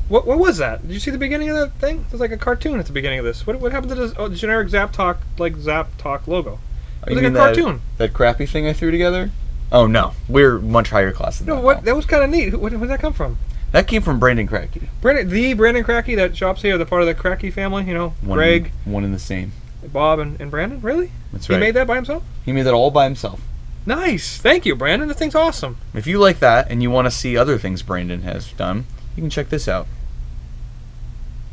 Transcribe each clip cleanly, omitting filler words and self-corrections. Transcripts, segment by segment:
What was that? Did you see the beginning of that thing? There's like a cartoon at the beginning of this. What happened to this generic Zapp Talk logo? It was like a cartoon. That crappy thing I threw together? Oh no, we're much higher class than that. No, what? That was kind of neat. Where did that come from? That came from Brandon Cracky. Brandon Cracky that shops here, the part of the Cracky family. You know, Greg, one and the same. Bob and Brandon. Really? That's right. He made that by himself? He made that all by himself. Nice. Thank you, Brandon. That thing's awesome. If you like that and you want to see other things Brandon has done, you can check this out.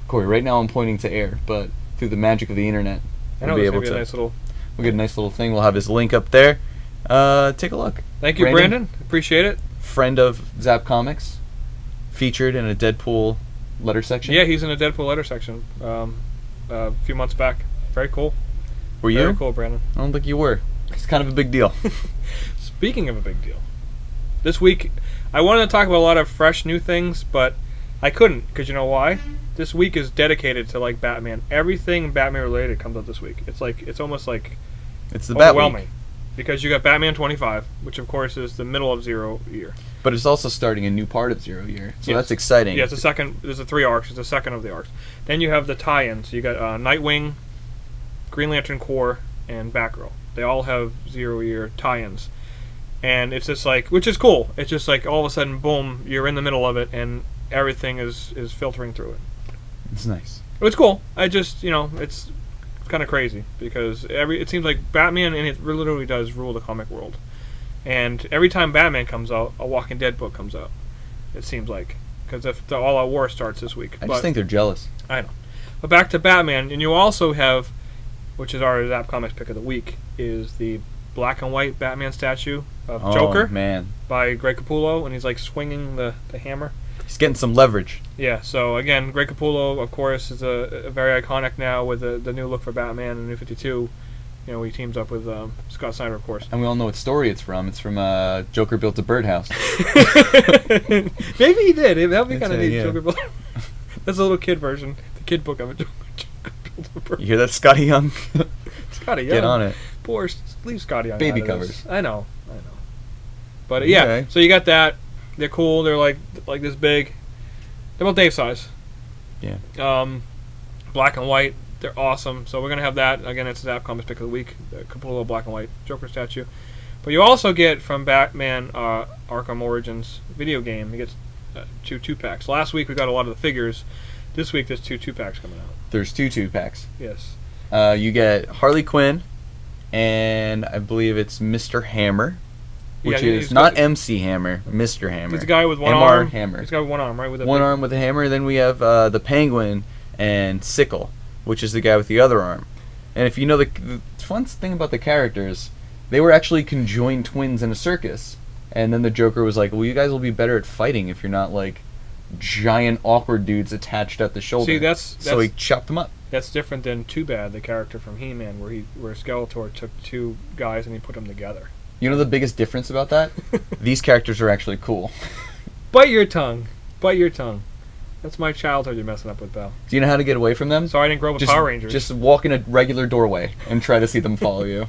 Corey, right now I'm pointing to air, but through the magic of the internet, we'll be able to. We'll get a nice little thing. We'll have his link up there. Take a look. Thank you, Brandon. Appreciate it. Friend of Zapp Comics, featured in a Deadpool letter section. Yeah, he's in a Deadpool letter section a few months back. Very cool. Were you? Very cool, Brandon. I don't think you were. It's kind of a big deal. Speaking of a big deal, this week I wanted to talk about a lot of fresh new things, but I couldn't, because you know why? This week is dedicated to like Batman. Everything Batman related comes out this week. It's almost like it's the Bat overwhelming week. Because you got Batman 25, which of course is the middle of Zero Year. But it's also starting a new part of Zero Year, so that's exciting. Yeah, it's the second. There's the 3 arcs. It's the second of the arcs. Then you have the tie-ins. You got Nightwing, Green Lantern Corps, and Batgirl. They all have 0 Year tie-ins, and it's just like, which is cool. It's just like all of a sudden, boom, you're in the middle of it, and everything is filtering through it. It's nice. It's cool. I just, it's kind of crazy because it seems like Batman, and it literally does rule the comic world. And every time Batman comes out, a Walking Dead book comes out. It seems like, because the All Out War starts this week. I just think they're jealous. I know. But back to Batman, and you also have, which is our Zapp Comics pick of the week, is the black and white Batman statue of Joker by Greg Capullo, and he's like swinging the hammer. He's getting some leverage. Yeah, so again, Greg Capullo, of course, is a very iconic now with the new look for Batman and New 52. He teams up with Scott Snyder, of course. And we all know what story it's from. It's from Joker Built a Birdhouse. Maybe he did. That would be kind of neat. Yeah. Joker Built. That's a little kid version. The kid book of it. Joker Built a Birdhouse. You hear that, Scotty Young? Scotty Young. Get on it. Poor, leave Scotty Young. Baby covers. I know. But yeah, so you got that. They're cool. They're like this big. They're about Dave size. Yeah. Black and white. They're awesome. So we're gonna have that again. It's Zapp Comics pick of the week. A couple little black and white Joker statue. But you also get from Batman Arkham Origins video game. You get 2 2-packs. Last week we got a lot of the figures. This week there's 2 2-packs coming out. There's 2 2-packs. Yes. You get Harley Quinn, and I believe it's Mr. Hammer. Which is not MC Hammer, Mr. Hammer. He's a guy with one arm. Hammer. He's got one arm, right? With one arm with a hammer. Then we have the Penguin and Sickle, which is the guy with the other arm. And if you know the fun thing about the characters, they were actually conjoined twins in a circus. And then the Joker was like, well, you guys will be better at fighting if you're not like giant awkward dudes attached at the shoulder. See, so he chopped them up. That's different than Too Bad, the character from He-Man, where Skeletor took 2 guys and he put them together. You know the biggest difference about that? These characters are actually cool. Bite your tongue. Bite your tongue. That's my childhood you're messing up with, pal. Do you know how to get away from them? Sorry I didn't grow up with Power Rangers. Just walk in a regular doorway and try to see them follow you.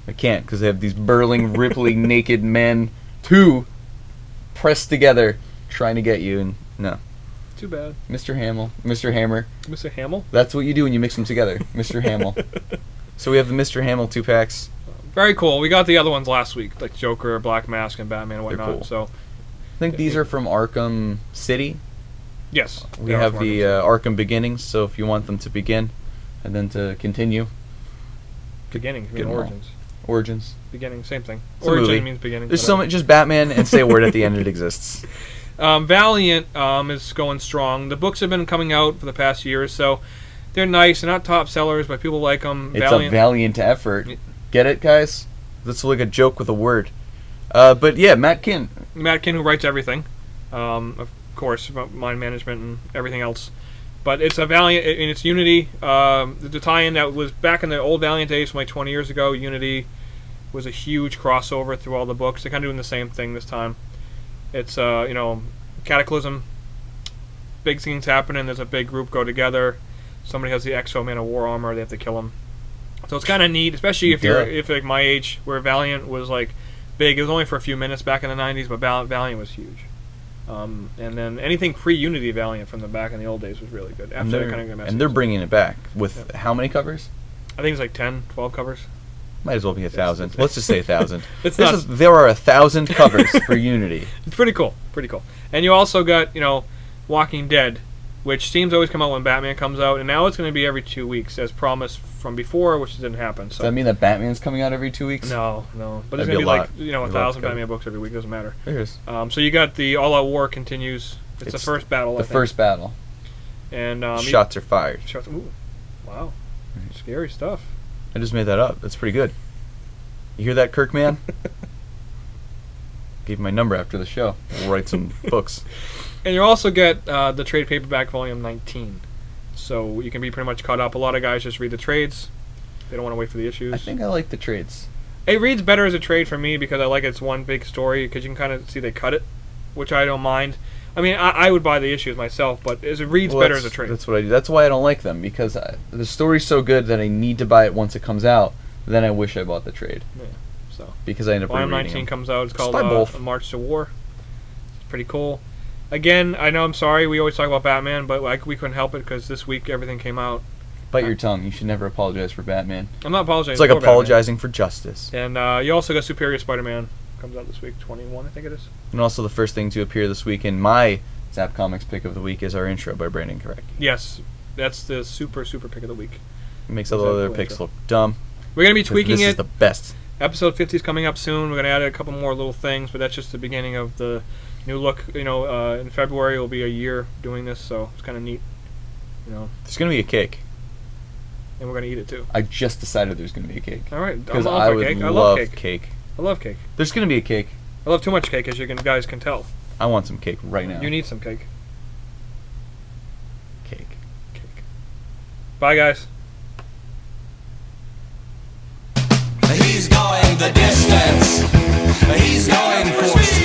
I can't, because they have these burling, rippling, naked men, 2 pressed together, trying to get you, and no. Too bad. Mr. Hammer. Mr. Hamill? That's what you do when you mix them together. Mr. Hamill. So we have the Mr. Hamill 2-packs. Very cool. We got the other ones last week, like Joker, Black Mask, and Batman and whatnot. Cool. So I think these are from Arkham City. Yes. We have the Arkham Beginnings, so if you want them to begin and then to continue. Beginning, origins. Origins. Beginning, same thing. It's Origin means beginning. There's so much, just Batman and say a word at the end, it exists. Valiant is going strong. The books have been coming out for the past year or so. They're nice. They're not top sellers, but people like them. It's a valiant effort. Get it, guys? That's like a joke with a word. But yeah, Matt Kinn. Matt Kinn, who writes everything. Of course, mind management and everything else. But it's a Valiant, and it's Unity. The tie-in that was back in the old Valiant days from like 20 years ago. Unity was a huge crossover through all the books. They're kind of doing the same thing this time. It's Cataclysm. Big things happening. There's a big group go together. Somebody has the Exo-Man of War armor. They have to kill him. So it's kind of neat, especially if you're like my age, where Valiant was like big. It was only for a few minutes back in the 90s, but Valiant was huge. And then anything pre-Unity Valiant from the back in the old days was really good. And they're bringing it back with how many covers? I think it's like 10, 12 covers. Might as well be 1,000. Let's just say 1,000. There are 1,000 covers for Unity. It's pretty cool. And you also got, Walking Dead, which seems to always come out when Batman comes out, and now it's going to be every 2 weeks, as promised from before, which didn't happen. So. Does that mean that Batman's coming out every 2 weeks? No. But there's going to be like 1,000 Batman books every week. Doesn't matter. There is. So you got the All Out War continues. It's the first battle. The first battle. And shots are fired. Ooh, wow, scary stuff. I just made that up. That's pretty good. You hear that, Kirkman? Gave my number after the show. We'll write some books. And you also get the trade paperback volume 19. So you can be pretty much caught up. A lot of guys just read the trades. They don't want to wait for the issues. I think I like the trades. It reads better as a trade for me because I like it's one big story because you can kind of see they cut it, which I don't mind. I mean, I would buy the issues myself, but it reads better as a trade. That's what I do. That's why I don't like them, because the story's so good that I need to buy it once it comes out. Then I wish I bought the trade. Yeah. So because I end up Volume rereading 19 them. comes out. It's called both. March to War. It's pretty cool. Again, I know I'm sorry. We always talk about Batman, but we couldn't help it because this week everything came out. Bite your tongue. You should never apologize for Batman. I'm not apologizing. It's like for apologizing Batman. for justice. And you also got Superior Spider-Man. Comes out this week, 21, I think it is. And also the first thing to appear this week in my Zapp Comics pick of the week is our intro by Brandon Correct. Yes, that's the super pick of the week. It makes all the other picks look dumb. We're going to be tweaking this it. This is the best. Episode 50 is coming up soon. We're going to add a couple more little things, but that's just the beginning of the new look. In February will be a year doing this, so it's kind of neat. There's going to be a cake. And we're going to eat it too. I just decided there's going to be a cake. All right. Because I would love cake. I love cake. There's going to be a cake. I love too much cake, as you guys can tell. I want some cake right now. You need some cake. Cake. Bye, guys. He's going the distance. He's going for speed.